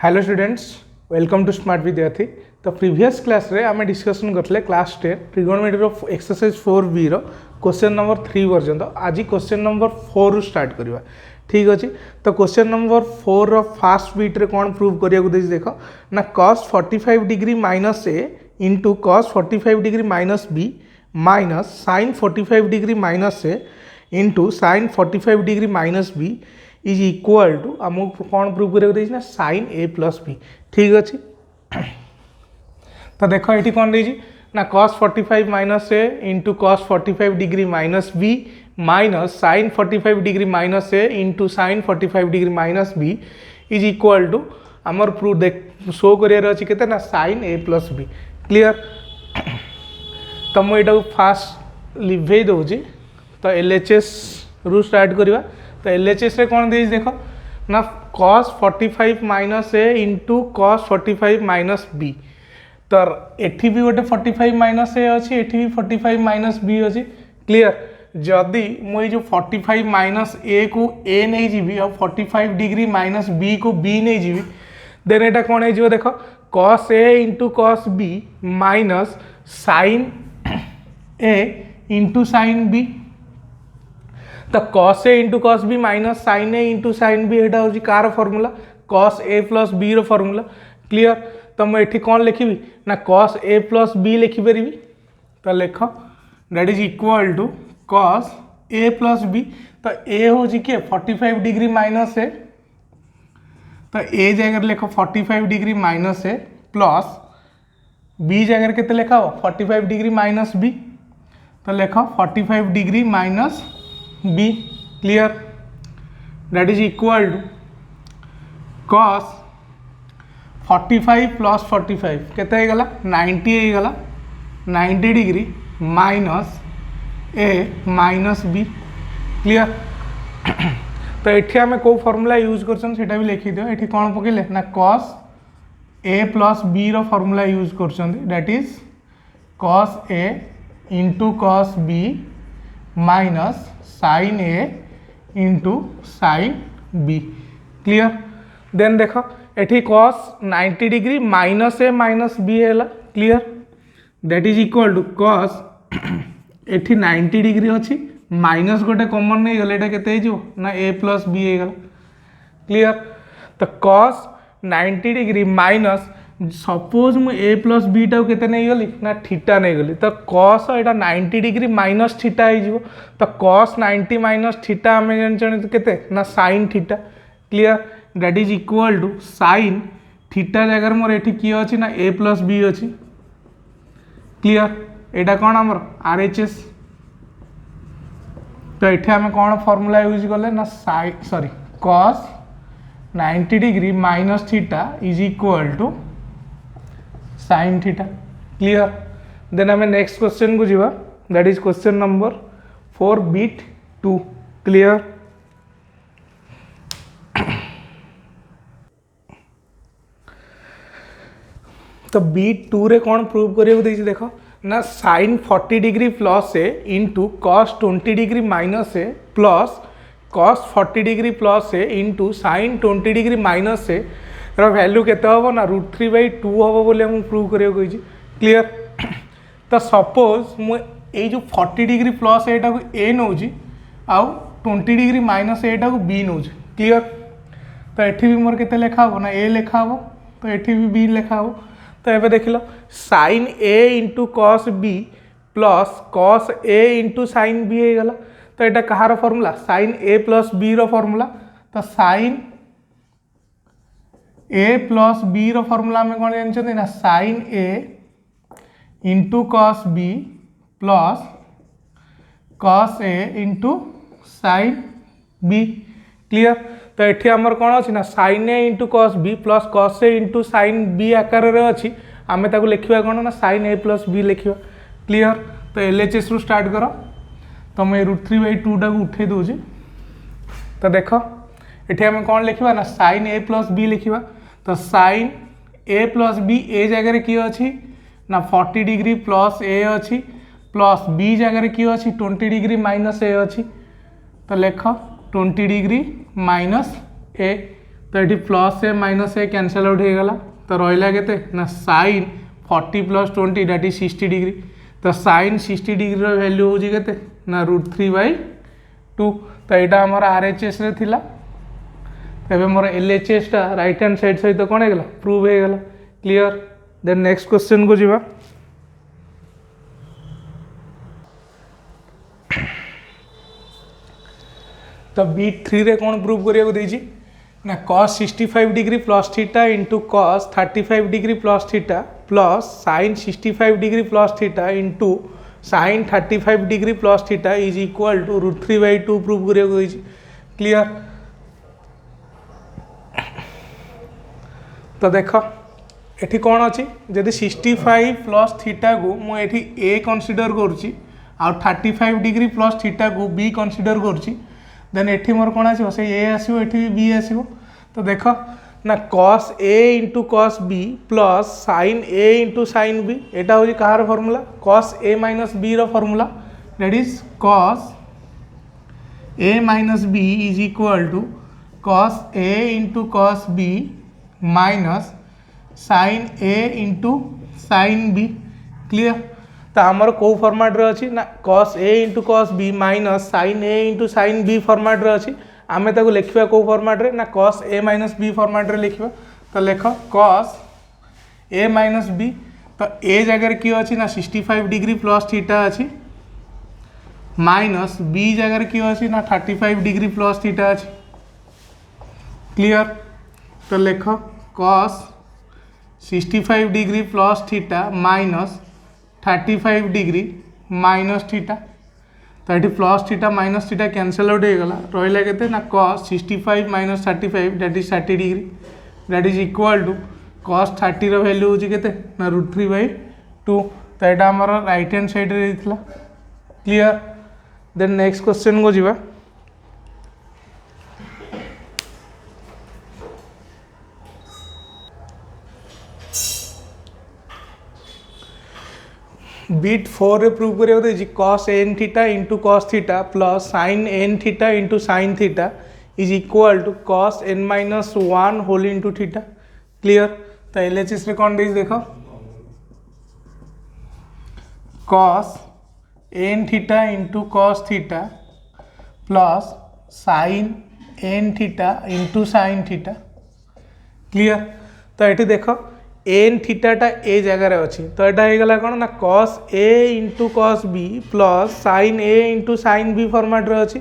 Hello students, welcome to smart Vidyarthi. तो previous class रे आम डिस्कसन करते क्लास 10 ट्रिगोनोमेट्री एक्सरसाइज 4B रो क्वेश्चन नंबर 3 पर्यंत। आज क्वेश्चन नंबर 4 रु स्टार्ट करवा। ठीक अच्छे। तो क्वेश्चन नंबर 4 रो फास्ट बीट रे कौन प्रूव करिया देख ना cos 45 degree minus A into cos 45 degree minus B minus sin 45 degree minus A into sin 45 degree minus B is equal to आमको कौन प्रूव करा sin a प्लस बी। ठीक अच्छे। तो देख ये कौन देजी ना cos 45 minus A into cos 45 degree minus B minus sin 45 degree minus A into sin 45 degree minus B is equal to आमर प्रूफ देख शो कर sin a plus B. Clear. तो मुझे फास्ट लिभे दूसरी। तो LHS रु start करवा। तो LHS रे कौन देख देख ना cos 45 minus A into cos 45 minus B. तो एठी भी गोटे 45 माइनस ए अच्छी, एठी भी 45 माइनस बी अच्छी। क्लीयर। जदि मुझे जो 45 माइनस ए को ए नहीं जीवी और 45 डिग्री माइनस बी को बी नहीं जीवी देन एटा कौन है देख cos A into cos B minus sin A into sin B. तो cos A into cos B minus sin A into sin B एटा हूँ कार formula cos A plus B रो फॉर्मूला। क्लीयर। तो मुझे कौन लिखी ना cos ए प्लस बी लिखिपरि। तो लिख that is equal to cos A plus B. तो ए हूँ किए 45 डिग्री माइनस ए। तो ए जगह लिख 45 डिग्री माइनस ए प्लस बी जगह के लिखा हो 45 डिग्री माइनस बी। तो लिख 45 degree minus B. Clear. That is equal to cos 45 plus 45 केते हो गला 90 हो गला 90 degree minus A minus B. Clear. तो ये आम कौ फॉर्मूला यूज कर भी लिखी दियो। ये कौन पकड़े ना cos ए प्लस बी रो फॉर्मूला यूज कर that is cos A into cos B minus sin A into sin B. Clear. Then देख ये cos 90 degree minus A minus B है। Clear. That is equal to cos एठी 90 degree अच्छी minus गोटे common नहीं गले केते ना ए प्लस बी हो गला। क्लियर। तो cos 90 डिग्री माइनस सपोज मु ए प्लस बी टाक केते नहीं गली ना थीटा नहीं गली। तो cos एटा 90 डिग्री माइनस थीटा हो। तो cos 90 माइनस थीटा आम जान केते ना sin theta. Clear. That is equal to sin theta जगह मोर एठी किए अच्छी ना ए प्लस बी अच्छी। क्लियर। एटा कौन आमर RHS। तो ये आम कौन फॉर्मूला यूज कले ना sorry cos 90 degree minus theta is equal to sin theta. Clear. Then आम नेक्स्ट क्वेश्चन को जीवा that is question number 4B2। Clear. तो B2 रे कौन प्रूव करियो देख ना sin 40 डिग्री प्लस ए इंटू cos 20 डिग्री माइनस ए प्लस cos 40 डिग्री प्लस ए into sin 20 degree minus ए value केते हम ना √3/2 हम बोले मुझे प्रूव करियो कही। क्लियर। तो सपोज मुझे जो 40 डिग्री प्लस एटा को ए नौ आउ 20 डिग्री माइनस एटा को बी नौ। क्लियर। तो ये भी मोर केते लिखा हो ना ए लिखा हो। तो ये भी बी लिखा हो। तो ये देख लो sin A into cos B plus cos A into sin B हो गला। तो यहाँ कहार formula sin A plus B रो फॉर्मूला। तो sin ए प्लस बी रो फॉर्मूला में कौन जानते ना sin A into cos B plus cos A into sin B. Clear. तो ये आमर कौन अच्छी ना sin A into cos B plus cos A into sin B आकार अच्छी आम लिखा कौन ना sin ए प्लस बी लिखा। क्लियर। तो LHS रु स्टार्ट कर। तो मैं √3/2 टाक उठे दूसरी। तो देख ये आम कौन लिखा ना sin ए प्लस बी लिखा। तो sin ए प्लस बी ए जगह किए अच्छी ना 40 डिग्री प्लस ए अच्छी प्लस बी जगह किए अच्छी 20 डिग्री माइनस ए अच्छी। तो लिख 20 डिग्री माइनस ए तो ये प्लस ए माइनस ए कैनसल आउट हो गला तो रहा के ना साइन 40 + 20 दैट इज 60 डिग्री तो साइन 60 डिग्री वैल्यू हूँ के ना √3/2 तो यहाँ आमर RHS रे थिला तबे मोर LHS टा राइट हैंड साइड सहित कौन है प्रूव हो गला क्लियर देन नेक्स्ट क्वेश्चन को जीवा तो B3 रे कौन प्रूव करिया देछि ना cos 65 degree plus theta into cos 35 degree plus theta plus sin 65 degree plus theta into sin 35 degree plus theta is equal to √3/2 prove करिया देछि क्लियर तो देख एठी कौन अच्छी जदि 65 प्लस थीटा को मुझे ए कनसीडर करुच्ची आ 35 डिग्री प्लस थीटा को बी कनसीडर करुच्ची देन एठी मोर कौन आसो से ए आसो एठी बी आसो तो देख ना cos a into cos b plus sin a into sin b एटा हूँ कहार formula cos a minus b रो formula that is cos a minus b is equal to cos a into cos b minus sin a into sin b clear तो आमर कौ format रे अछि ना cos a into cos b minus sin a into sin b format रे अछि आमे ताको लिखिबा कौ फॉर्मेट रे ना cos a minus b format रे लिखिबा तो लेख cos a माइनस b तो a जगह की अछि ना 65 डिग्री प्लस थीटा अछि माइनस b जगह की अछि ना 35 डिग्री प्लस थीटा अछि क्लियर तो लेख cos 65 degree plus theta minus 35 degree minus theta तो ये plus theta minus theta cancel out हो गला रहा के ना cos 65 minus 35 that is 30 degree that is equal to cos 30 रो वैल्यू होची केते ना √3/2 तो यहाँ आमर राइट हैंड साइड रे दिखला क्लियर देन नेक्स्ट क्वेश्चन को जीवा बीट 4 रे प्रूव करिया देछि cos n theta into cos theta plus sin n theta into sin theta is equal to cos n minus 1 whole into theta clear तो LHS रे कौन देछि देखो cos n theta into cos theta plus sin n theta into sin theta clear तो ये देखो N थीटाटा ए जगार अच्छी तो यहाँ होगा कौन ना cos a into cos b plus sin a into sin b format रे अच्छी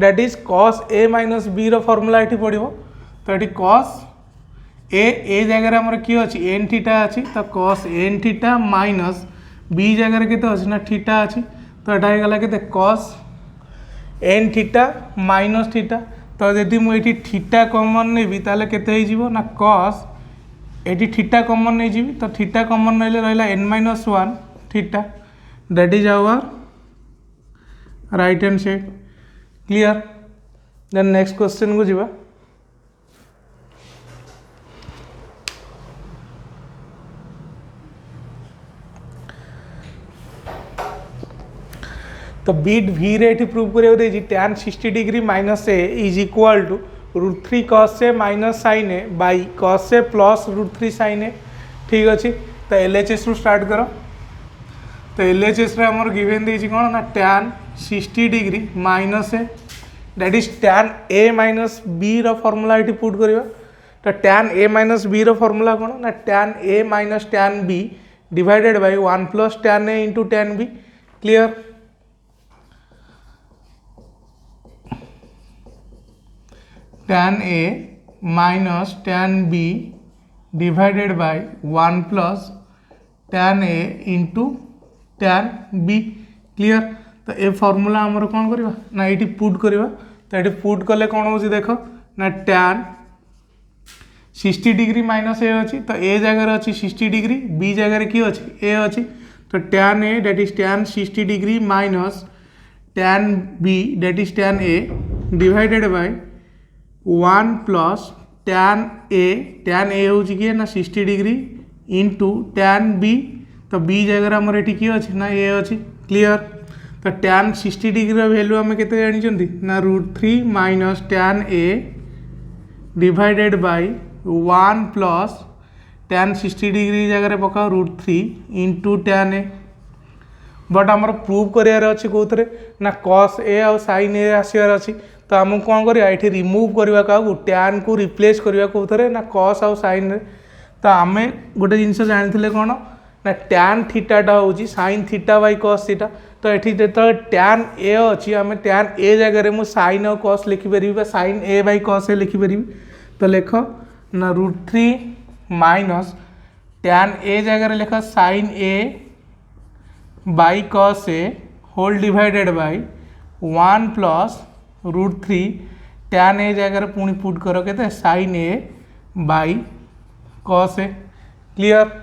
that is cos a minus b रो फॉर्मूला ये पड़ो तो ये cos a जगार आमर किए अच्छी एन थीटा अच्छी तो cos n theta minus b जगार के अच्छी ना थीटा अच्छी तो यहाँ होगा के cos n theta minus theta तो यदि मुझे थीटा कमन नेबी ताले केते हो ना cos एटी थीटा कमन नहीं जी तो थीटा कमन नहीं रहा n-1 theta that is our right hand side clear then next question को जीवा तो बीट v रे प्रूव करिया देछि tan 60 degree minus a is equal to √3 cos a minus sin a by cos a plus √3 sin a ठीक अच्छे तो LHS रू स्टार्ट करो तो LHS रे हमर गिवन देछि कोन ना tan 60 degree minus a that is tan a minus b रो फार्मूला इटी पुट करिवा तो tan a माइनस b रो फार्मूला कोन ना tan a minus tan b divided by 1 plus tan a into tan b clear tan a minus tan b divided by 1 plus tan a into tan b clear तो ये formula आमर कौन करवा ना ये पुट करवा तो ये पुट कले कौन हो देख ना tan 60 डिग्री माइनस ए अच्छी तो ए जगार अच्छी 60 डिग्री बी जगार किए अच्छी ए अच्छी तो tan a that is tan 60 degree minus tan b that is tan a divided by 1 plus tan a हूँ किए ना 60 डिग्री इंटू tan b तो b जगह आमर ये किए अच्छी ना ए अच्छी क्लियर तो tan 60 डिग्री वैल्यू आम के जानते ना √3 minus tan a divided by 1 plus tan 60 degree जगह पकाओ √3 इंटू tan ए बट आमर प्रूव करार अच्छे कौन ना cos ए आ sin ए आसबार अच्छी तो आमको कौन करा ये रिमूव करवा क्या tan को रिप्लेस करवा कौन ना cos आ sin तो आम गोटे जिनस जानी कौन ना tan थीटाटा हूँ sin theta by cos theta तो ये जो tan ए अच्छी आम tan ए जगह मुझे sin और cos लिखिपारि sin A by cos ए लिखिपारि तो लिख ना √3 माइनस tan ए जगह लिख sin A by cos A whole divided by 1 plus √3 tan A जगह पुणी पुट कर के sin A by cos A clear.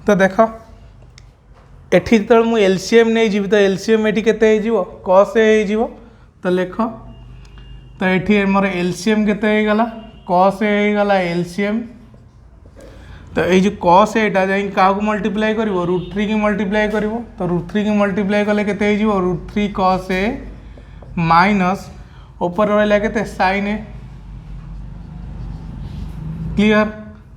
तो देख एठी जो मुझे एलसीएम नहीं जी तो एलसीएम एटी केते हो cos ए हो तो लिख तो ये मोर एलसीएम केते गला cos ए गला एलसीएम तो ये जो cos एटा जाई का मल्टीप्लाई कर √3 की मल्टीप्लाई कर तो √3 की मल्टीप्लाई कले केते हो √3 cos ए माइनस ऊपर रहा के sin ए क्लियर।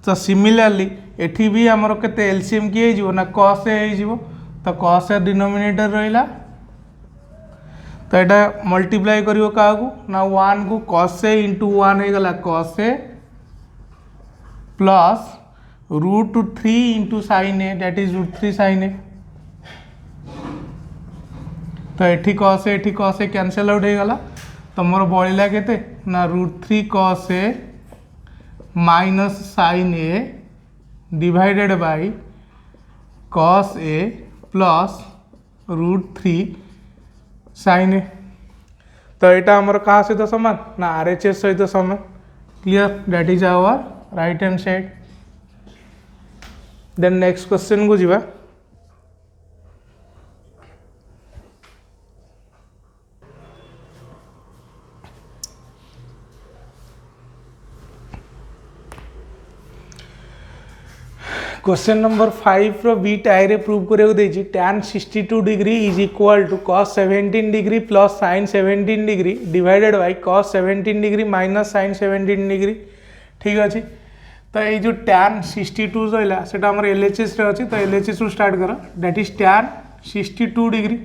तो सिमिलरली एठी भी आमर केते एलसीएम किए हो ना cos ए हो तो cos ए डिनोमिनेटर रहा तो यहाँ मल्टीप्लाई करियो क्या ना 1 को cos ए इंटू 1 हो गला cos A plus √3 into sin A that is √3 sin ए तो ये cos ए कैंसल आउट हो गला तो मोर बड़ा केते ना √3 cos A minus sin A divided by cos A plus √3 sin ए तो यहाँ आमर क्या सहित समान ना RHS सहित समान clear that is our right hand side. Then next question को जीवा क्वेश्चन नंबर 5 रो बी टाइरे प्रूव करियो देछि tan 62 degree is equal to cos 17 degree plus sin 17 degree divided by cos 17 degree minus sin 17 degree ठीक अच्छे। तो ये जो tan 62 रहा से LHS रे अच्छी तो LHS रू स्टार्ट कर दैट इज tan 62 डिग्री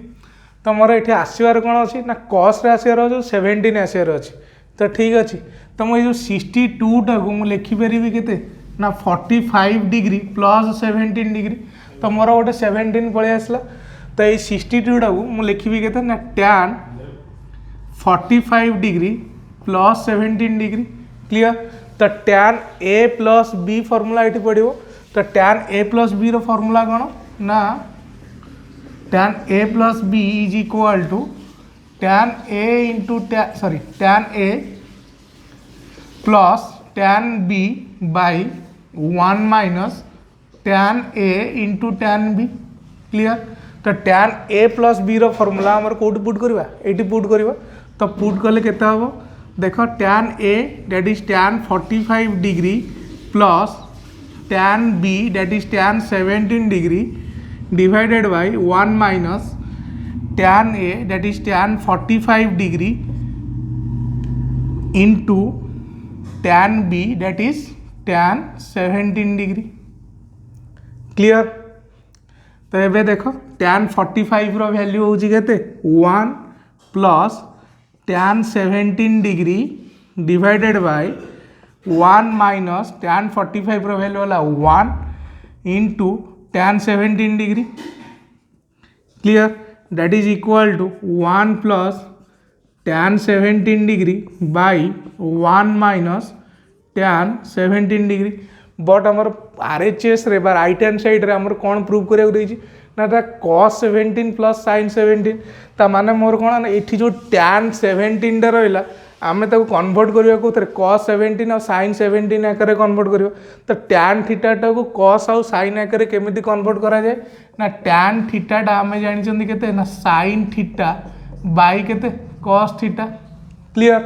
तो मोर ये आसबार कौन अच्छी ना cos रे आसबार अच्छे 17 आसबार अच्छे तो ठीक अच्छे तो मुझे जो 62 टाक मुझे लिखिपारि के ना 45 डिग्री प्लस 17 डिग्री तो मोर गोटे 17 पलि आसला तो ये 62 टाक मुझे लिखी के ना tan 45 degree plus 17 degree clear. तो tan a plus B formula ये पड़ो तो tan a plus B formula कौन ना tan a plus B is equal to tan a into tan a plus tan b by 1 minus tan a into tan b clear. तो tan a plus B formula आमर कौट put करवा ये put करवा तो put कले केते हम देख tan a that is tan 45 degree plus tan b that is tan 17 degree divided by 1 minus tan a that is tan 45 degree into tan b that is tan 17 degree clear. तो ये देख tan 45 रो value होची केते 1 plus tan 17 degree divided by 1 minus tan 45 रो value वाला 1 into tan 17 degree clear that is equal to 1 plus tan 17 degree by 1 minus tan 17 degree but आमर RHS रे बा राइट हैंड साइड रे आमर कौन प्रूव करिया देछि ना cos 17 प्लस sin 17 ता माने मोर कौन ना एठी जो tan 17 टा रहिला आमे ताको कन्वर्ट करिया को cos 17 और sin 17 आकर कन्वर्ट करियो तो tan थीटा टा को cos और sin आकर केमिति कन्वर्ट करा जाए ना tan थीटा टा आमे जानि चंदी केते ना sin थीटा बाय केते cos थीटा क्लियर।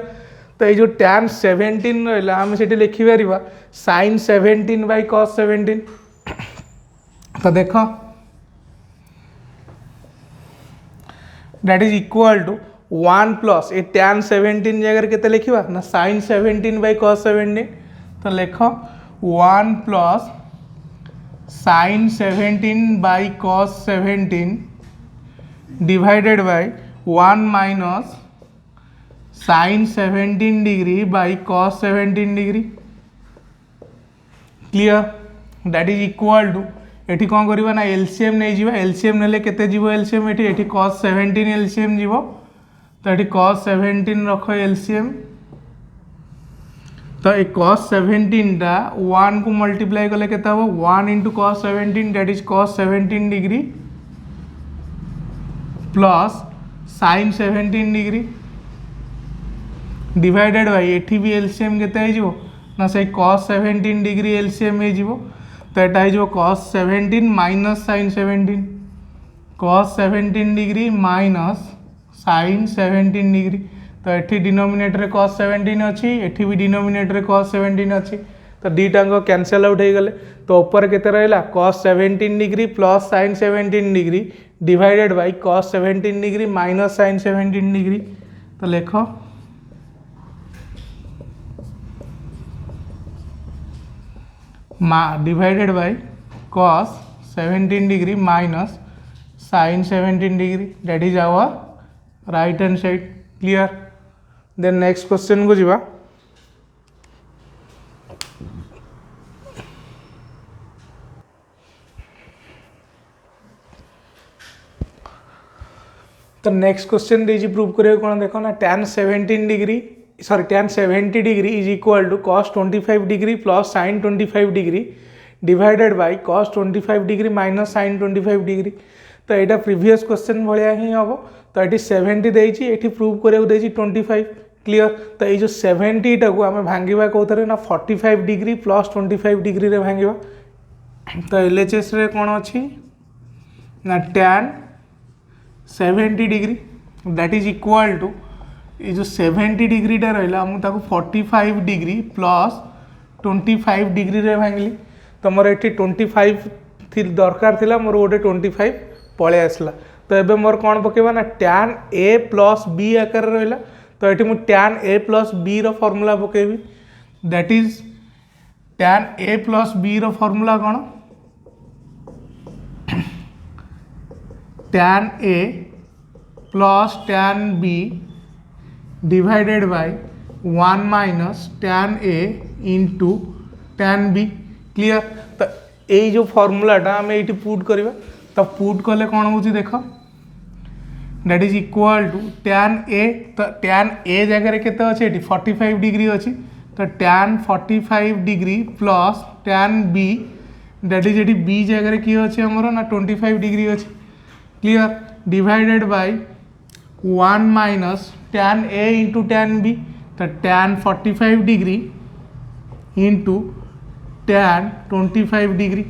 तो ये जो tan 17 रहा आम से लिखिपर sin 17 बाई cos 17 तो देख that is equal to one plus A tan 17 जगह के लिखा ना sin 17 बाय cos 17 तो लिख 1 plus sin 17 by cos 17 divided by 1 minus sin 17 degree by cos 17 degree clear that is equal to एटी कौन करवा ना एलसीएम नहीं जीवा एलसीएम नेले केते जीवो एलसीएम एटी cos 17 एलसीएम जीवो तो ये cos 17 रख एलसीएम तो ये cos 17 टा 1 को मल्टीप्लाई कले केते हो 1 into cos 17 that is cos 17 degree plus sin 17 degree divided bye एठी भी एलसीएम केते हो जीवो ना से cos 17 डिग्री एलसीएम हो जीवो तो यहाँ हो cos 17 minus sin 17 cos 17 degree minus sin 17 degree तो ये डिनोमिनेटर cos 17 अच्छी एठी भी डिनोमिनेटर cos 17 अच्छी तो दीटाक कैंसल आउट हो गले तो ऊपर केते रहा cos 17 degree plus sin 17 degree divided by cos 17 degree minus sin 17 degree तो लिख divided by cos 17 degree minus sin 17 degree that is our right hand side clear then next question को जीवा तो नेक्स्ट क्वेश्चन देजी प्रूव करियो कोन देखो ना tan 17 degree sorry tan 70 degree is equal to cos 25 degree plus sin 25 degree divided by cos 25 degree minus sin 25 degree तो यहाँ previous question भाया ही हम तो ये 70 देती ये प्रूव करा 25 क्लियर तो ये जो 70 टाक आम भांगा कौन ना 45 डिग्री प्लस 25 डिग्री रे भांगा तो एलएचएस रे कौन अच्छी ना tan 70 degree that is equal to ये जो 70 डिग्रीटा रहा मुझे 45 डिग्री प्लस 25 डिग्री रे भांगली तो मोर ये 25 दरकार थिला मोर गोटे 25 पलि आसला तो ये मोर कौन पकेबा ना tan a प्लस b आकार रहा तो ये मुझे tan a प्लस b रो फॉर्मूला पकेबी that is tan a plus b रो फॉर्मूला कौन tan a plus tan b divided by 1 minus tan a into tan b clear तो ये जो फॉर्मूलाटा आम ये पुट करवा तो पुट कले कौन हो देख that is equal to tan a तो tan a जगह केते अच्छे 45 डिग्री अच्छी तो tan 45 degree plus tan b that is ये b जगह किए अच्छे आमर ना 25 डिग्री अच्छी clear divided by 1 minus tan a into tan b तो tan 45 degree into tan 25 degree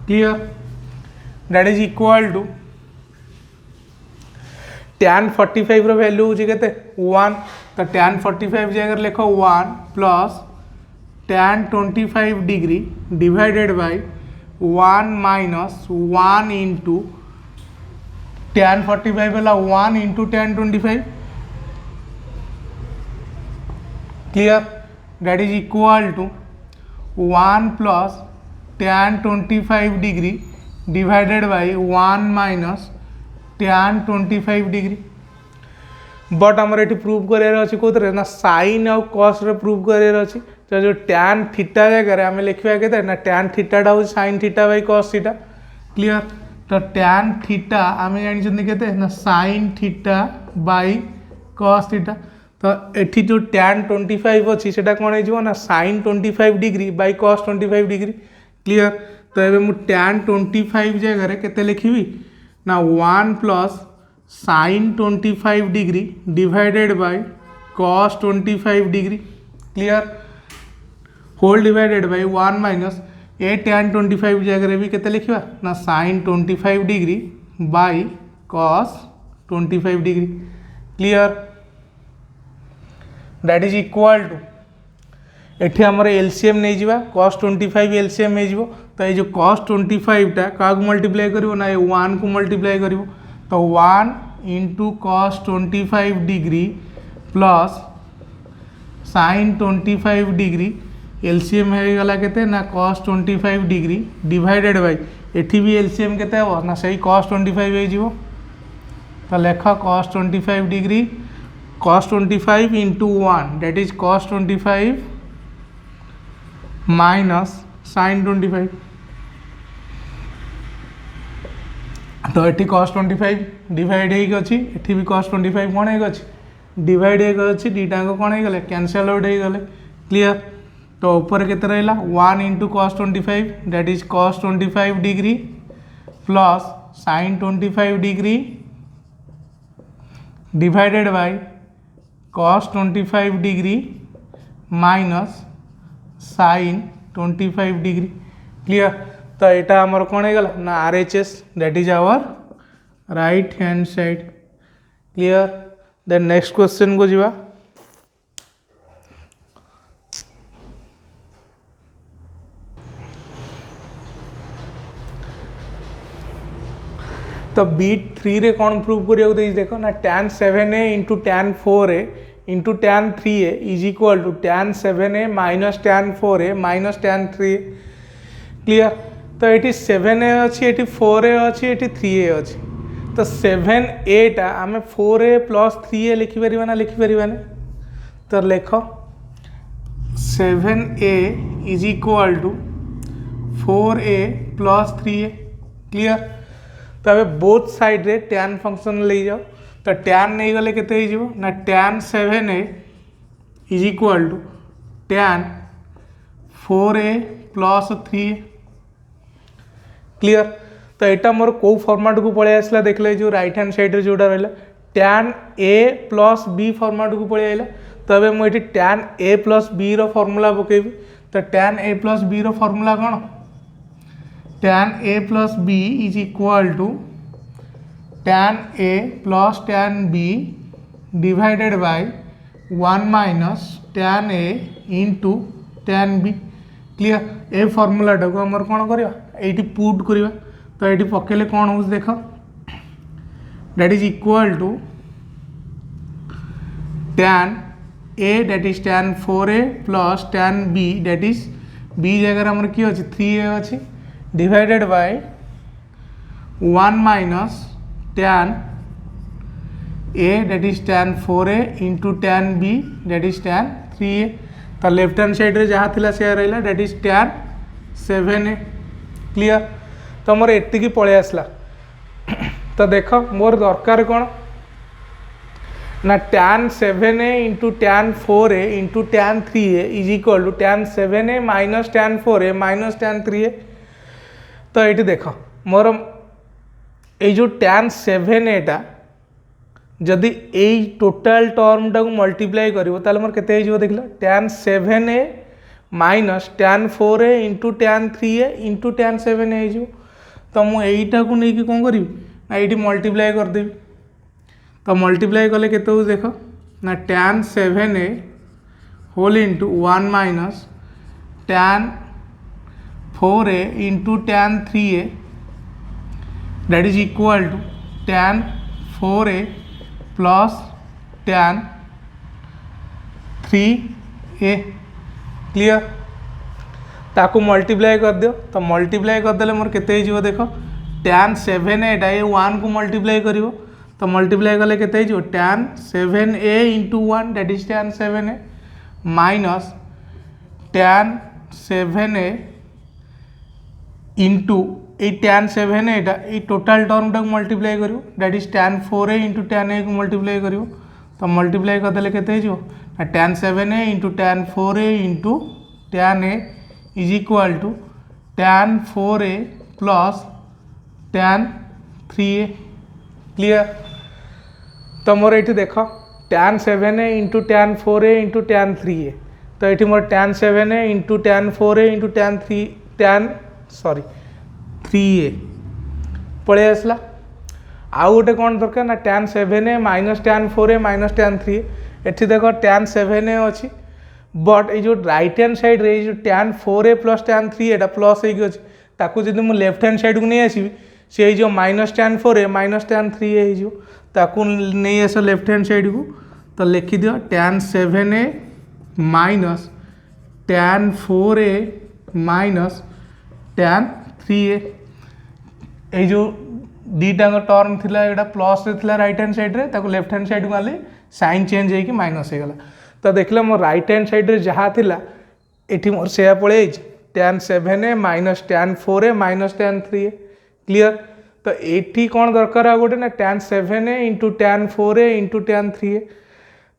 clear that is equal to tan 45 रो वैल्यू होची केते 1 तो tan 45 जगह लिख 1 plus tan 25 degree divided by 1 minus 1 into tan 45 वाला 1 into tan 25 clear that is equal to 1 plus tan 25 degree divided by 1 minus tan 25 degree but आमर ये prove करार अच्छी कौन ना साइन आउ कस प्रूव करार अच्छी तो जो tan थीटा जगह आम लिखा के ना tan थीटाटा हूँ sin theta by cos theta clear तो tan थीटा आम जानते के ना sin theta by cos theta तो ये जो tan 25 अच्छी से कौन हो ना sin 25 degree by cos 25 degree clear तो ये मुझे tan 25 जगह के लिखी ना 1 plus sin 25 degree divided by cos 25 degree clear whole divided by 1 minus ए tan 25 जगह भी के लिखा ना sin 25 degree by cos 25 degree clear that is equal to एठी हमर एलसीएम नहीं जीवा cos 25 एलसीएम नहीं जीवो तो ये जो cos 25 टा का मल्टीप्लाई करिवो ना 1 को मल्टीप्लाई करिवो तो 1 into cos 25 degree plus sign 25 degree LCM हो गला केते ना कॉस 25 डिग्री डिवाइडेड बाय एठी भी एलसीएम केते हो ना सही कॉस 25 हो जिवो तो लेख cos 25 degree cos 25 into 1 that is cos 25 minus sin 25 तो ये cos 25 डिवाइड होगी एठी भी cos 25 कौन है डिवाइड होगी दीटा कौन हो गले कैंसल आउट हो गले क्लियर तो ऊपर केते रहा 1 into cos 25 that is cos 25 degree plus sin 25 degree divided by cos 25 degree minus sin 25 degree clear तो यहाँ आमर कौन हो ना RHS that is our right hand side clear then next question को जीवा तो बीट 3 रे कौन प्रूव करिया देखो ना tan 7a into tan 4a into tan 3a is equal to tan 7a minus tan 4a minus tan 3a clear तो ये 7a अच्छी ये 4a अच्छी ये 3a अच्छी तो 7a टा आम 4a प्लस 3a लिखिपर ना लिखिपर ना तो लेख 7a is equal to 4a plus 3a clear तो अब बोथ साइड रे tan फंक्शन ले जाओ तो tan नहीं गले केते हो जीवो ना tan 7a is equal to tan 4a plus 3a clear तो यहाँ मोर को फॉर्मेट को पलि आसला देखले जो राइट हैंड साइड रे जोटा रहला tan a plus b format को पलि आइला तो अब मुझे tan a प्लस b रो फॉर्मूला पकेबी तो tan a प्लस b रो फॉर्मूला कौन tan a plus b is equal to tan a plus tan b divided by 1 minus tan a into tan b clear ए फॉर्मूलाटा को आमर कौन करवा ये पुट करवा तो ये पकेले कौन हो देख that is equal to tan a that is tan 4a plus tan b that is b जगह आमर किए अच्छे 3a अच्छी divided by 1 minus tan a that is tan 4a into tan b that is tan 3a तो left hand side रे जहाँ थिला से रहा that is tan 7a clear तो मोर एतिकी पलि आसला तो देख मोर दरकार कौन ना tan 7a into tan 4a into tan 3a is equal to tan 7a minus tan 4a minus tan 3a तो ये देख मोर ये जो tan 7a टा जदि यही टोटाल टर्म टा मल्टीप्लाई कर मोर केते देखला tan 7a minus tan 4a into tan 3a into tan 7a हो तो मुझा को लेकिन कौन करी ना ये मल्टीप्लाई करदेवी तो मल्टीप्लाई कले केते देख ना tan 7a whole into 1 minus tan 4a into tan 3a that is equal to tan 4a plus tan 3a clear ताको मल्टीप्लाई कर दियो तो मल्टीप्लाई करदे मोर केते हो देख tan 7a टा ये 1 को मल्टीप्लाई करिवो तो मल्टीप्लाई कले केते हो tan 7a into 1 that is tan 7a minus tan 7a into ये tan 7a ये टोटाल टर्म टाक मल्टीप्लाई करियो that is tan 4a into tan a को मल्टीप्लाई करियो तो मल्टीप्लाई करदे केते हो tan 7a into tan 4a into tan a is equal to tan 4a plus tan 3a clear तो मोर ये देख tan 7a into tan 4a into tan 3a तो ये मोर tan 7a into tan 4a into tan 3a पलि आसला आउ गोटे कौन दरकार ना tan 7a minus tan 4a minus tan 3a एठी देख tan 7a अच्छी बट ये जो राइट हैंड साइड रे जो tan 4a plus tan 3a plus होगी जब मुझे लेफ्ट हैंड साइड को नहीं आसबि से जो minus tan 4a minus tan 3a हो ताकू नहीं आस लेफ्ट हैंड साइड को तो लिखि दियो tan 7a minus tan 4a minus tan 3a ये जो दीटा टर्म थिला एटा प्लस रे थिला राइट हैंड साइड रे ताकू लेफ्ट हैंड साइड को आले साइन चेंज होगी माइनस हो गला तो देखला मो राइट हैंड साइड रे जहाँ थिला एठी मोर से पड़े tan 7a minus tan 4a minus tan 3a clear तो एठी कौन दरकार आ गोटे ना tan 7a into tan 4a into tan 3a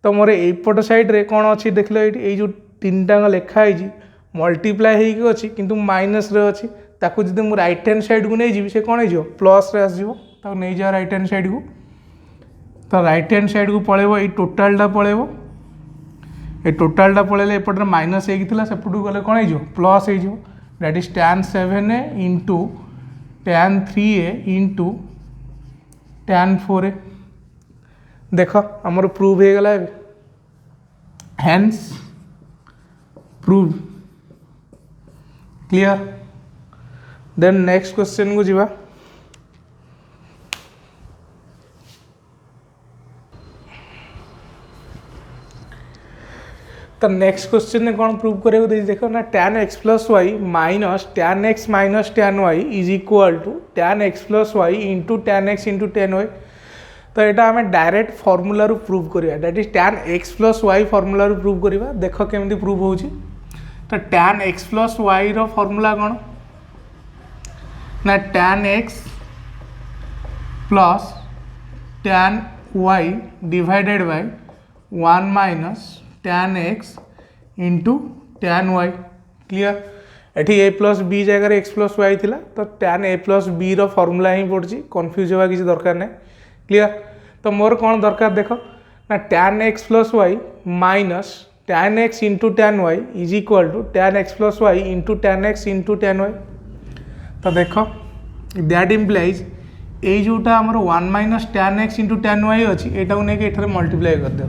तो मोर एपट साइड रे कौन अच्छी देख लो ये जो तीन टाँग लिखाई मल्टीप्लाई हो अच्छी किंतु माइनस रे अच्छी ताकू जब मुझे राइट हैंड साइड को नहीं जी से कौन हो प्लस रे आसो तो नहीं जा राइट हैंड साइड को तो राइट हैंड साइड को पड़ेबो ये टोटालटा पड़ेबो ये टोटालटा पड़े एपटे माइनस होता सेपटू गले कौन हो प्लस हो that is tan 7a into tan 3a into tan 4a देख आमर प्रूव हो गला hence prove clear then next question को जीवा तो नेक्स्ट क्वेश्चन ने कौन प्रूव करे देखो ना tan x plus Y minus tan x minus tan y is equal to tan x plus Y into tan x into tan y तो यहाँ आम डायरेक्ट फॉर्मूला रू प्रूव करिया that is tan x plus y formula रू prove करिया देख केमती prove होची तो tan x प्लस वाई रो फॉर्मूला कौन ना tan x plus tan y divided by 1 minus tan x into tan y clear एटी a प्लस बी जगह x प्लस वाई थिला तो tan a प्लस बी रो फॉर्मूला ही पड़ी कन्फ्यूज होगा किसी दरकार नहीं क्लियर तो मोर कौन दरकार देख ना tan x plus Y minus tan x into tan y is equal to tan x plus Y into tan x into tan y तो देख दैट इम्प्लाइज ये जोटा आमर 1 minus tan x into tan y अच्छी यहाँ नहीं multiply कर दो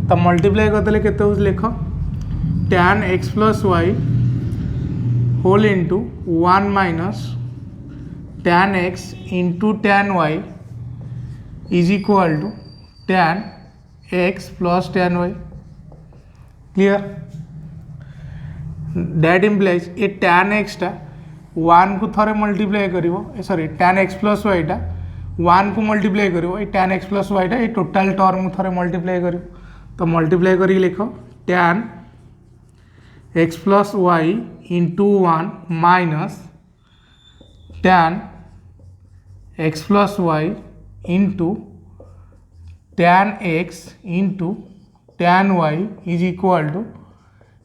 तो मल्टीप्लाई करदे केते हो लिख tan x plus Y whole into 1 minus tan x into tan y is equal to tan x plus tan y clear that implies ये tan x टा 1 को थरे मल्टीप्लाई करिवो sorry tan x plus Y टा 1 को multiply करिवो ये tan x plus Y टा ये टोटल टर्म को थरे मल्टीप्लाई करिवो तो मल्टीप्लाई करी लिख tan x plus Y into 1 minus tan x plus Y into tan x into tan y is equal to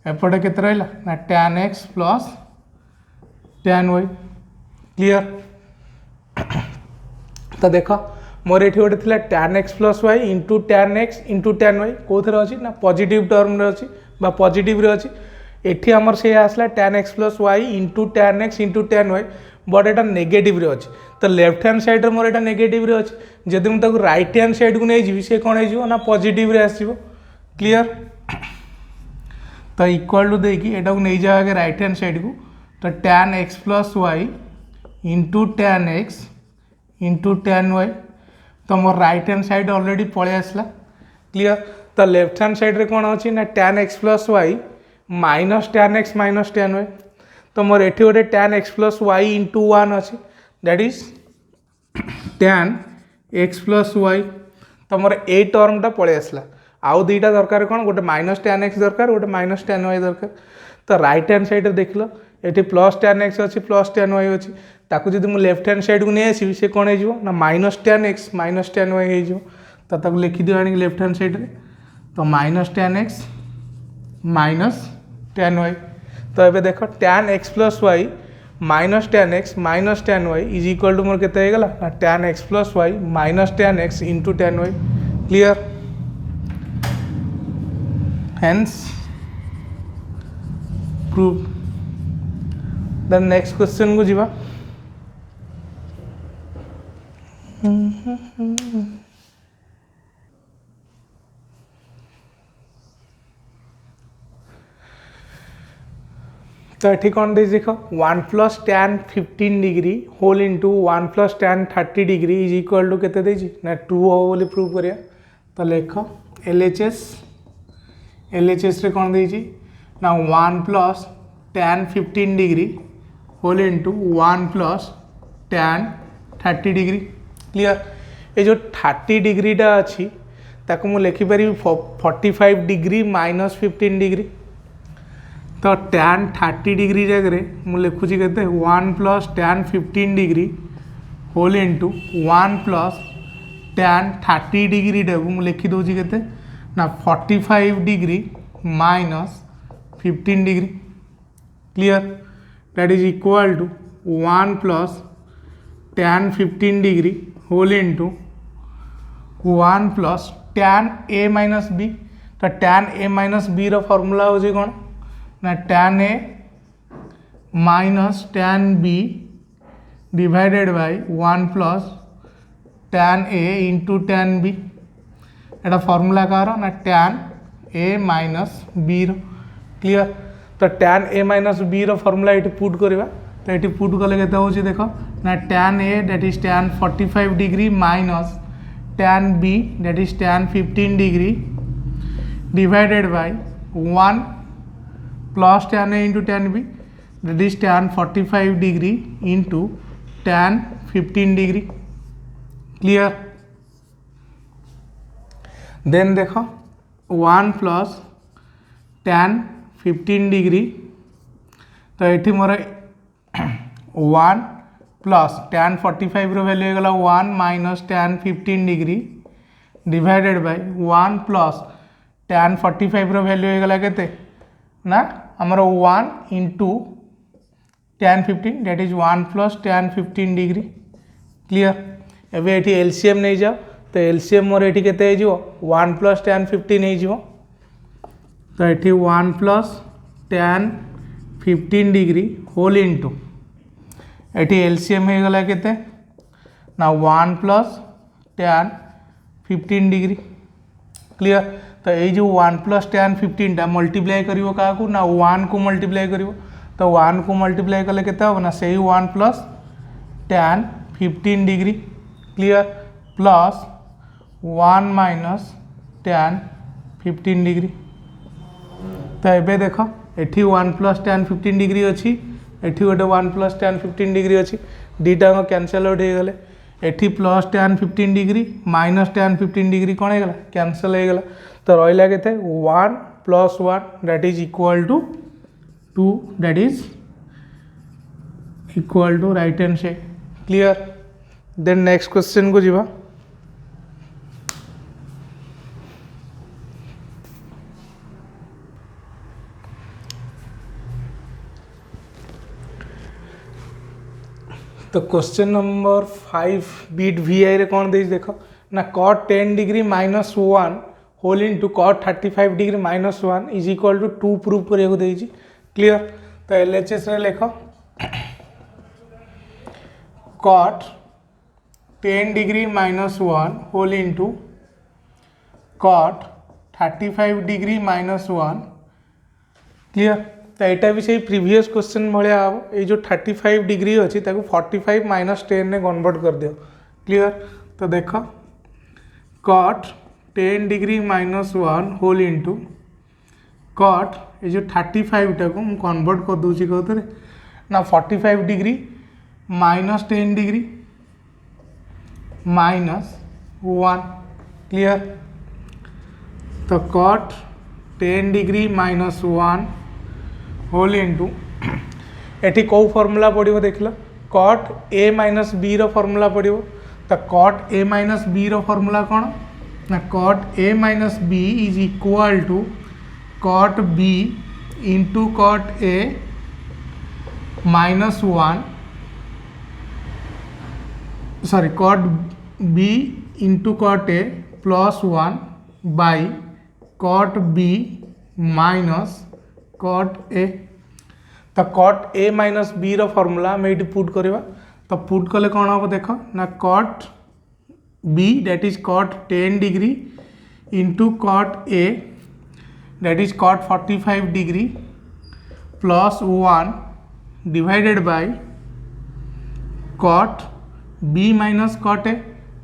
एपटे केते रहा ना tan x plus tan y clear तो देख मोर ये गोटे थी tan x plus Y into tan x into tan y कौन अच्छी ना पॉजिटिव टर्म अच्छी पॉजिटिव रे अच्छी एठी आमर से आसला tan x plus Y into tan x into tan y but एटा नेगेटिव रे अच्छी तो लेफ्ट हैंड साइड रे मोर एटा नेगेटिव रे अच्छी जदि मुझे राइट हैंड साइड को नहीं जी सी कौन हो ना पॉजिटिव रे आसो क्लियर तो इक्वल टू देकी एटा को नहीं जाओगे राइट हैंड साइड को तो tan x plus Y into tan x into tan y तो मोर राइट हैंड साइड ऑलरेडी पलि आसला क्लियर तो लेफ्ट हैंड साइड रे कौन अच्छी ना tan x plus Y minus tan x minus tan y तो मोर एठी गोटे tan x plus Y into 1 अच्छी that is tan x plus y तो मोर ए टर्मटा पलि आसला आउ दुईटा दरकार कौन गोटे माइनस tan x दरकार गोटे माइनस tan y दरकार तो राइट हैंड साइड देख लो ये प्लस tan x अच्छी प्लस tan y अच्छी ताकू जब मुझे लेफ्ट हैंड साइड को नहीं आसवि से कौन हो ना minus tan x minus tan y हो लिखिद आने लेफ्ट हैंड साइड रे तो minus tan x minus tan y तो ये देख tan x plus Y minus tan y is equal to मोर केते हो गला tan x plus Y minus tan x into tan y clear hence prove then next question को जीवा तो ये कौन दे देख 1 plus tan 15 degree whole into 1 plus tan 30 degree is equal to केते देछि ना 2 हो बोली प्रूव करिया। तो लिख LHS रे कौन देछि ना 1 plus tan 15 degree whole into 1 plus tan 30 degree. Clear. ये जो 30 डिग्रीटा अच्छी ताको मु लिखिपारि 45 डिग्री माइनस 15 डिग्री। तो tan 30 डिग्री जगह मु लिखुची केते 1 plus tan 15 degree whole into 1 plus tan 30 degree टाक मु लिखी दूची केते ना 45 degree minus 15 degree. Clear. That is equal to 1 plus tan 15 degree whole into 1 plus tan a minus b। तो tan a माइनस b रो फॉर्मूला होची कोन ना tan a minus tan b divided by 1 plus tan a into tan b। एटा formula कार ना tan a minus b रो। Clear. तो tan a माइनस b रो फॉर्मूला ये पुट करवा। तो ये पुट कले केते होची देखो ना tan a that is tan 45 degree minus tan b that is tan 15 degree divided by 1 plus tan a into tan b that is tan 45 degree into tan 15 degree. Clear. Then देखो 1 plus tan 15 degree. तो ये मोर 1 plus tan 45 रो value होगा 1 minus tan 15 degree divided by 1 plus tan 45 रो value होगा केते ना हमर 1 into tan 15 that is 1 plus tan 15 degree. Clear. एबे एठी एलसीएम नहीं जाओ। तो एलसीएम मोर एठी केते हो 1 प्लस tan 15 नहीं जिवो। तो ये 1 plus tan 15 degree whole into ये एलसीएम हो गला केते ना 1 प्लस tan 15 डिग्री। क्लियर। तो ये जो 1 प्लस tan 15 टा मल्टीप्लाई करिवो काकू ना 1 को मल्टीप्लाई करिवो। तो 1 को मल्टीप्लाई कले केते हो ना सही 1 plus tan 15 degree. Clear. Plus 1 minus tan 15 degree. तो ये देख ये 1 प्लस tan 15 डिग्री अच्छी एठी गोटे 1 प्लस tan 15 डिग्री अच्छी दीटा कैनसल आउट हो गले। एठी plus tan 15 degree minus tan 15 degree कौन हो गला कैनसल हो गला। तो रहा के 1 plus 1 that is equal to 2 that is equal to right hand side. Clear. Then next question को जीवा। तो क्वेश्चन नंबर 5 बीट VI रे कौन देख देखो ना cot 10 degree minus 1 whole into cot 35 degree minus 1 is equal to 2 prove करिया को देछि। क्लियर। तो LHS रे लिखो cot 10 degree minus 1 whole into cot 35 degree minus 1। Clear. तो यहाँ भी सही प्रीवियस क्वेश्चन भाया हम ये जो 35 डिग्री अच्छी 45 माइनस 10 ने कन्वर्ट कर दियो। क्लियर। तो देख cot 10 degree minus 1 whole into cot ये जो 35 टाक कन्वर्ट कर दूसरी कहते ना 45 degree minus 10 degree minus 1। Clear. तो cot 10 degree minus 1 whole into एटी कौ फॉर्मूला पड़ो देख लो cot a माइनस b रो फॉर्मूला पड़ो। तो cot a माइनस b रो फॉर्मूला कौन ना cot a minus b is equal to cot b into cot a minus 1 sorry cot b into cot a plus 1 by cot b minus cot a। तो cot a minus b रो formula हम ये put करवा। तो put कले कौन हम देख ना cot b that is cot 10 degree into cot a that is cot 45 degree plus 1 divided by cot b minus cot a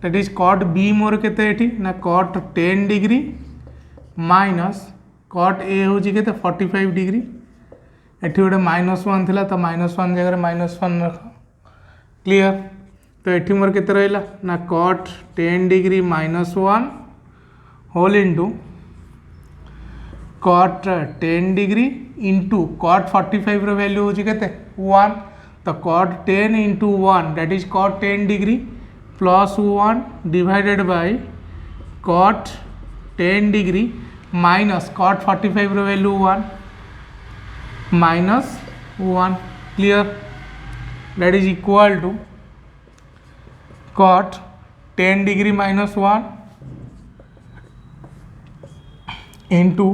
that is cot b मोर केते एठी ना cot 10 degree minus cot a हूँ के 45 डिग्री एठी गोटे -1 थिला तो -1 जगह -1 रख क्लियर। तो एठी मोर केते रहिला ना cot 10 degree -1 whole into cot 10 degree into cot 45 रो वैल्यू होची केते 1 तो cot 10 into 1 that is cot 10 degree plus 1 divided by cot 10 degree minus cot 45 रो value 1 minus 1 clear that is equal to cot 10 degree -1 into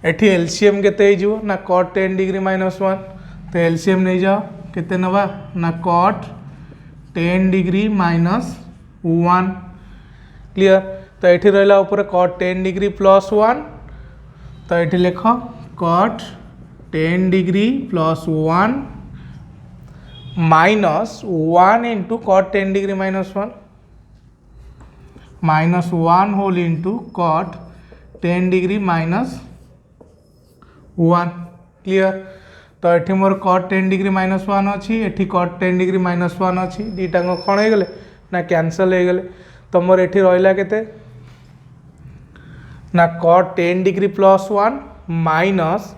एठी LCM केते हो ना cot 10 degree -1 तो एलसीएम नहीं जाओ केते नवा ना कॉट 10 डिग्री -1 क्लियर। तो ये रहा ऊपर कॉट 10 डिग्री +1 तो ये लिख cot 10 degree +1 minus 1 into cot 10 degree -1 -1 whole into cot 10 degree -1 clear. तो ये मोर कॉट 10 डिग्री -1 अच्छी एटी कॉट 10 डिग्री -1 अच्छी दीटा कौन हो गले ना कैंसल हो गले तो मोर एटी रहा केते ना cot 10 degree +1 minus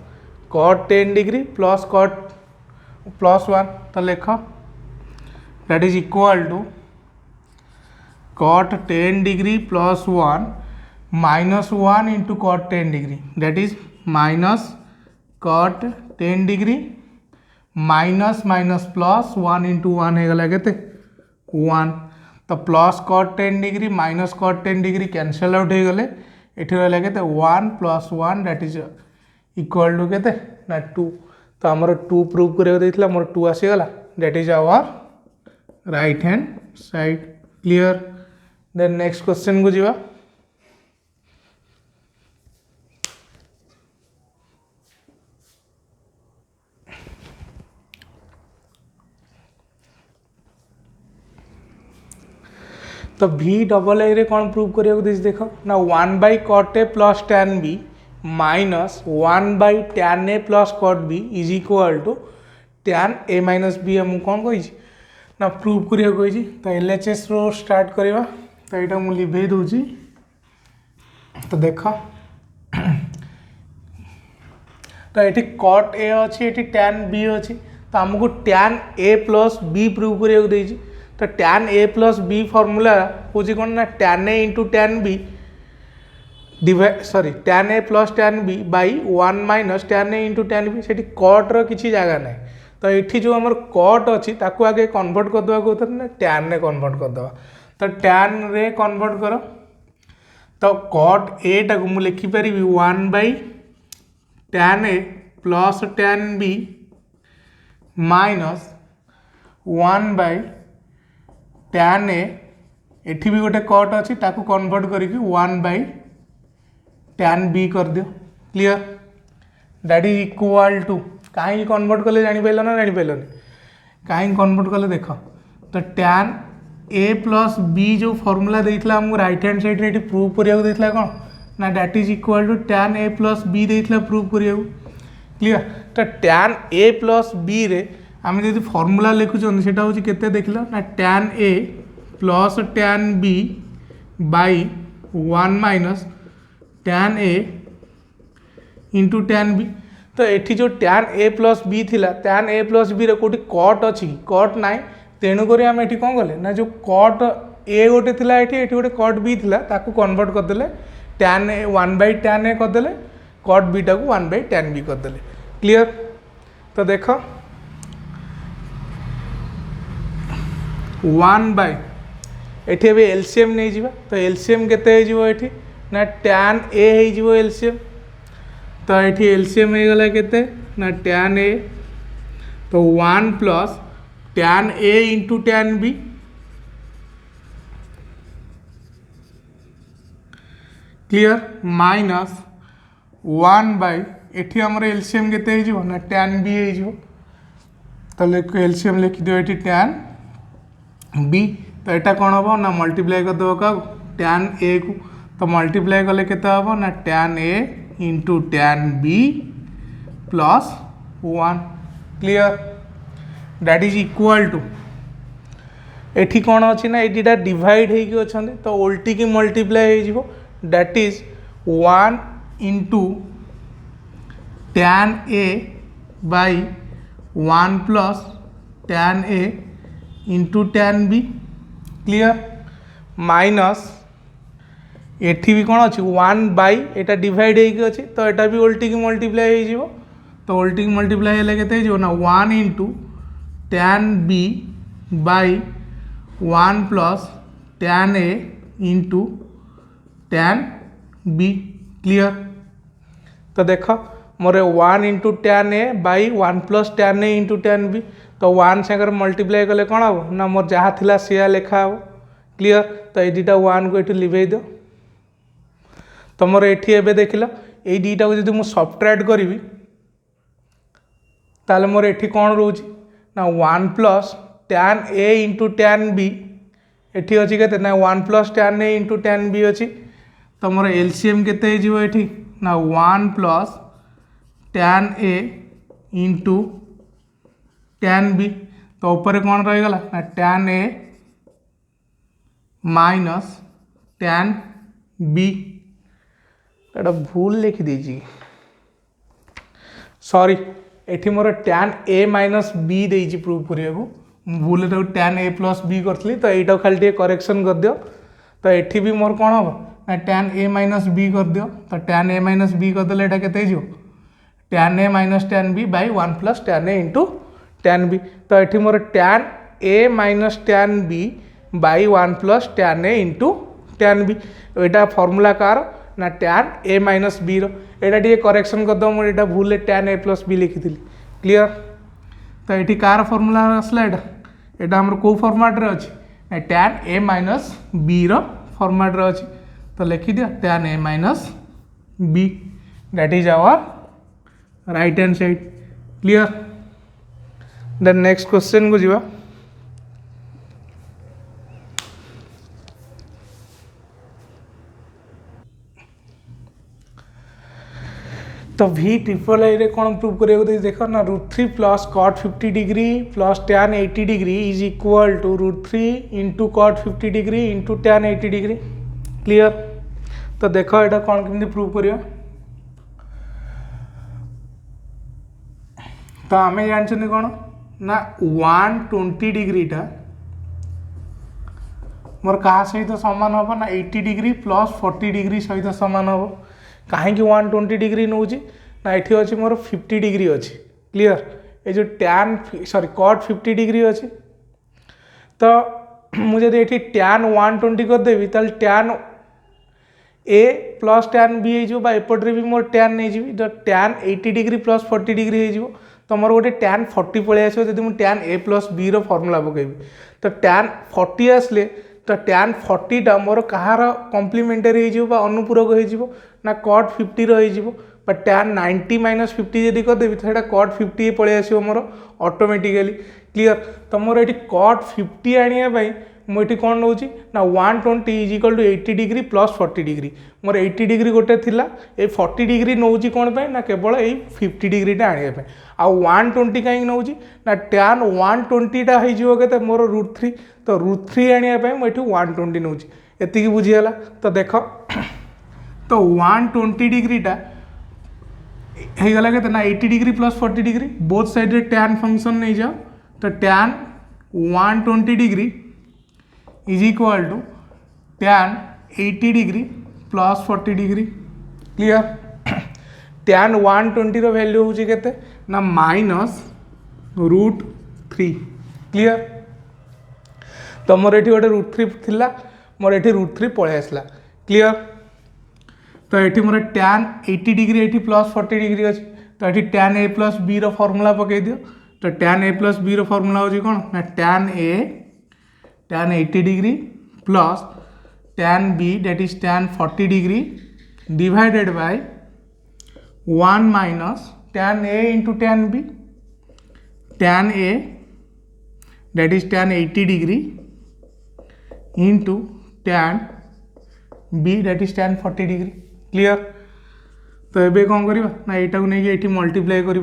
cot 10 degree plus cot +1 तो लिख that is equal to cot 10 degree +1 -1 into cot 10 degree that is minus cot 10 degree minus minus plus 1 into 1 हो गला केते 1 तो plus cot 10 degree minus cot 10 degree cancel out हो गले एठी रहला केते 1 + 1 दैट इज इक्वल टू केते ना 2 तो आमर 2 प्रूव करियो देथिला मोर 2 आसी गला that is our right hand side clear. Then next question को जीवा तो भी डबल ए रे कौन प्रूव करिया देख ना 1/cot a plus tan b minus 1/tan a plus cot b is equal to tan a minus b हम कौन कही ना प्रूव करिया तो एलएचएस रो स्टार्ट करवा तो यहाँ मुझे लिभे दूची तो देख तो ये cot a अच्छी ये tan b अच्छी तो आमको tan a plus b prove करिया तो tan a plus b formula हूँ कौन ना tan a into tan b tan a plus tan b by 1 minus tan a into tan b से कट रि जगह ना तो ये जो आम कट अच्छी ताको आगे कन्वर्ट करदे कौन ना tan रे कन्वर्ट करदे तो tan रे कन्वर्ट कर तो cot a टाक मुझे लिखिपारि 1/tan a plus tan b minus 1/tan a एठी भी गोटे कट अच्छी ताकू कन्वर्ट करके 1/tan b कर दियो clear that is equal to कहीं कन्वर्ट कले जापार ना जापार कहीं कन्वर्ट कले देख तो tan a प्लस b जो फॉर्मूला देता आमको राइट हैंड साइड रे प्रूव करा कौन ना that is equal to tan a plus b देता प्रूव करा क्लियर तो tan a प्लस b रे आम जो फॉर्मूला लिखुन से केते देखला ना tan a plus tan b by 1 minus tan a into tan b तो ये जो tan a प्लस b थिला tan a प्लस b रे कोटी कट अच्छी कट ना तेणुक आम ये कौन कले ना जो कट a गोटे थिला ये गोटे कट b थिला ताकू कन्वर्ट करदे tan a 1/tan a करदे कट b टाकू 1/tan b करदे क्लियर तो देख 1 एठी ए एलसीएम नहीं जीवा तो एलसीएम केते हो एठी ना tan a हो एलसीएम तो ये एलसीएम हो गला केते ना tan a तो 1 plus tan a into tan b clear minus 1 एठी हमर एलसीएम केते हो ना tan b हो ताले एलसीएम लिखि दियो एठी tan b तो एटा कौन हम ना मल्टीप्लाई कर दो का tan a को तो मल्टीप्लाई कले केते हम ना tan a into tan b plus 1 clear that is equal to एठी कौन अच्छी ना ये डिवाइड होगी अच्छा तो उल्टी की मल्टीप्लाई हो that is 1 into tan a by 1 plus tan a into tan b clear minus एठी भी कौन अच्छी 1 बाई एटा डिवाइड होगी अच्छी तो एटा भी उल्टी की मल्टीप्लाई हो तो उल्टी की मल्टीप्लाई हेल्ले केते हो ना 1 into tan b by 1 plus tan a into tan b clear तो देख मोर 1 into tan a by 1 plus tan a into tan b तो 1 सागर मल्टीप्लाई कले कौन हम ना मोर जहाँ थिला से लेखा हो क्लियर तो ये दुटा 1 को ये लिभे दो तो मोर ये देख लो ये दुटा को जो सब्ट्रैक्ट करी ताले मोर ये कौन रोच ना 1 plus tan a into tan b एठी अच्छी के ना 1 plus tan a into tan b अच्छी तो मोर एलसीएम केते एठी ना 1 plus tan a into tan b तो ऊपर कौन रहीगला ना tan a minus tan b एटा भूल लिखि दीजिए सॉरी एठी मोर tan a माइनस b देजी प्रूव करिया भूल tan a प्लस b करी तो यहीटा खाली करेक्शन कर दियो तो एठी भी मोर कौन हम ना tan a माइनस b कर दियो तो tan a माइनस b करदे एटा केते हो tan a minus tan b by 1 plus tan a into tan b तो एठी मोर tan a minus tan b by 1 plus tan a into tan b एटा फॉर्मूला कार ना tan a माइनस b एटा टे करेक्शन कर दो मोर एटा भूल tan a प्लस b लिखी थी क्लियर तो ये कार फॉर्मूला आसला एटा हमर को फॉर्मेट रे अछि tan a माइनस b रो फॉर्मेट रे अछि तो लिखि दिया tan a minus b that is our right hand side clear then next question को जीवा तो v ट्रिपल आई रे कौन प्रूव करिया देख ना √3 plus cot 50 degree plus tan 80 degree is equal to √3 into cot 50 degree into tan 80 degree clear तो देख यहाँ कौन केमती प्रूव करिया तो आम जानते कौन ना 120 डिग्रीटा मोर क्या सहित सामान हम ना 80 डिग्री प्लस 40 डिग्री सहित सामान हम कहीं 120 डिग्री नौ ना ये अच्छी मोर 50 डिग्री अच्छी क्लियर ये जो tan सॉरी cot 50 डिग्री अच्छी तो मुझे ये tan 120 करदेवी तो tan a plus tan b हो एपटे भी मोर tan नहीं जी तो tan 80 डिग्री प्लस 40 डिग्री हो तो मोर गोटे tan 40 पलि आसो जब मुझे tan a प्लस b रो फॉर्मूला पकेबी तो tan 40 आसले तो tan 40 टा मोर कहार कम्प्लीमेंटरी हो अनुपूरक हो ना cot 50 रही tan 90 माइनस 50 जदि करदेवी तो cot 50 पलि आसो मोर ऑटोमेटिकली क्लियर तो मोर ये cot 50 आने मुझे कौन नौ ना 120 is equal to 80 degree plus 40 degree मोर 80 डिग्री गोटे थिला ए 40 डिग्री नौ कौन पे ना केवल ये 50 डिग्रीटा आने आउ 120 कहीं नौ ना tan 120 टा हो मोर √3 तो √3 आने मुझे 120 नौ एति बुझीगला तो देख तो 120 डिग्रीटा होगला के ना 80 degree plus 40 degree both side रे tan फंक्शन नहीं जाओ तो tan 120 degree is equal to tan 80 degree plus 40 degree clear tan 120 रो वैल्यू होची केते ना माइनस √3 क्लियर तो मोर एठी गोटे √3 थिला मोर एठी √3 पळे आसला क्लियर तो ये मोर tan 80 डिग्री ये प्लस 40 डिग्री अच्छी तो ये tan a प्लस b रो फॉर्मूला पकई दियो तो tan a प्लस b रो फॉर्मूला हो कौन ना tan 80 degree plus tan b that is tan 40 degree divided by 1 minus tan A into tan B, tan A that is tan 80 degree into tan B that is tan 40 degree. Clear. तो ये कौन करवा ना यहाँ को नहीं ये multiply कर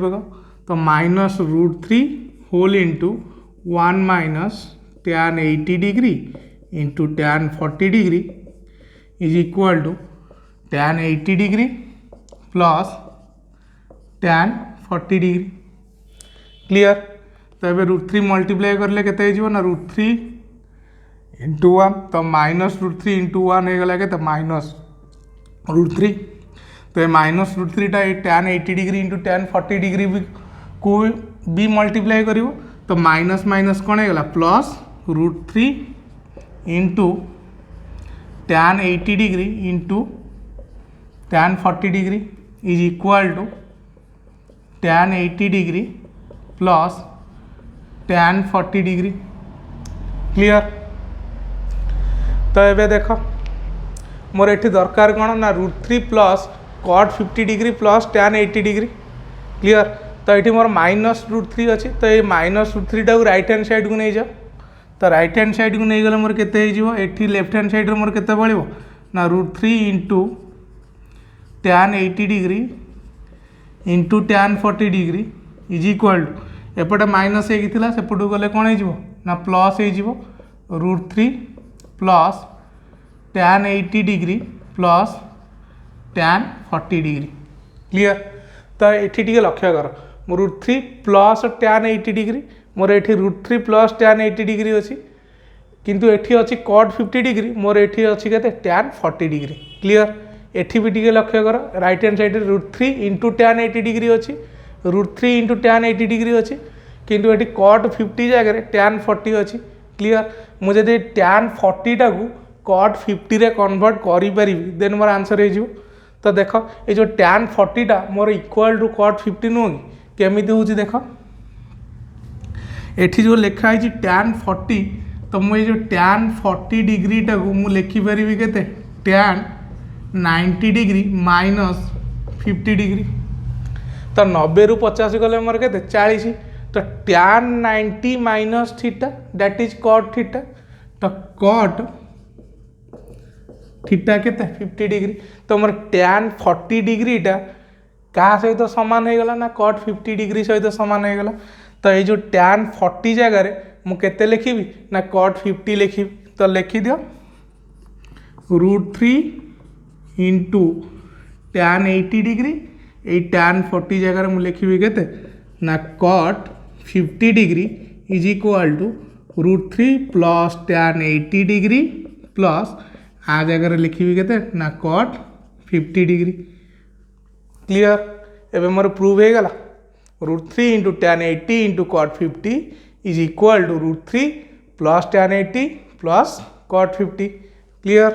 तो minus √3 whole into 1 minus tan 80 degree into tan 40 degree is equal to tan 80 degree plus tan 40 degree. Clear. तो ये √3 मल्टीप्लाई करले केते हो ना √3 इंटू 1 तो माइनस √3 इंटू 1 होगा के माइनस √3। तो ये माइनस √3 टा tan 80 degree into tan 40 degree को भी मल्टीप्लाई कर तो माइनस माइनस कौन होगा plus √3 into tan 80 degree into tan 40 degree is equal to tan 80 degree plus tan 40 degree. Clear. तो ये देख मोर ये दरकार कौन ना √3 plus cot 50 degree plus tan 80 degree. Clear. तो ये मोर माइनस √3 अच्छी तो ये माइनस √3 टाक रईट हैंड साइड को नहीं जाओ तो रईट हैंड साइड को नहीं गले मोर केते ये लेफ्ट हैंड साइड मोर केते पड़ो ना √3 into tan 80 degree into tan 40 degree is equal to एपटे माइनस होता सेपटू गले कौन हो ना प्लस हो √3 plus tan 80 degree plus tan 40 degree. Clear. तो ये लक्ष्य कर √3 प्लस tan 80 डिग्री मोर ये √3 प्लस tan 80 डिग्री अच्छी किंतु एठी अच्छी cot 50 डिग्री मोर एठी अच्छी के tan 40 डिग्री। क्लियर। एठी भी टिके लक्ष्य कर right hand side √3 into tan 80 degree अच्छी √3 इंटू tan 80 डिग्री अच्छी किंतु एठी cot 50 जगह tan 40 अच्छी। क्लियर। मुझे tan 40 टाकू cot 50 रे कन्वर्ट करि परिबी देन मोर आंसर हो। तो देख ये जो tan 40 टा मोर इक्वल टू cot 50 नुह कि केमिति होची देख एठी जो लिखा है tan 40 तो मुझे जो tan 40 डिग्री टाकू मु लिखि परिबी केते tan 90 डिग्री माइनस 50 डिग्री। तो 90 रू 50 गले मोर केते 40 तो tan 90 minus theta that is cot theta तो cot थीटा केते 50 डिग्री तो मोर tan 40 डिग्री टा क्या सहित तो सामान हो गला ना cot 50 डिग्री सहित तो सामान हो गला। तो ये जो tan 40 जगह मु केते लिखी ना cot 50 लिखी तो लिखि दियो √3 इंटू tan 80 डिग्री ये tan 40 जगह मु लिखी केते ना cot 50 degree is equal to √3 plus tan 80 degree plus आ जगह लिखी केते ना cot 50 डिग्री। क्लियर। एवं मोर प्रूव हो गला √3 into tan 80 into cot 50 is equal to √3 plus tan 80 plus cot 50। Clear.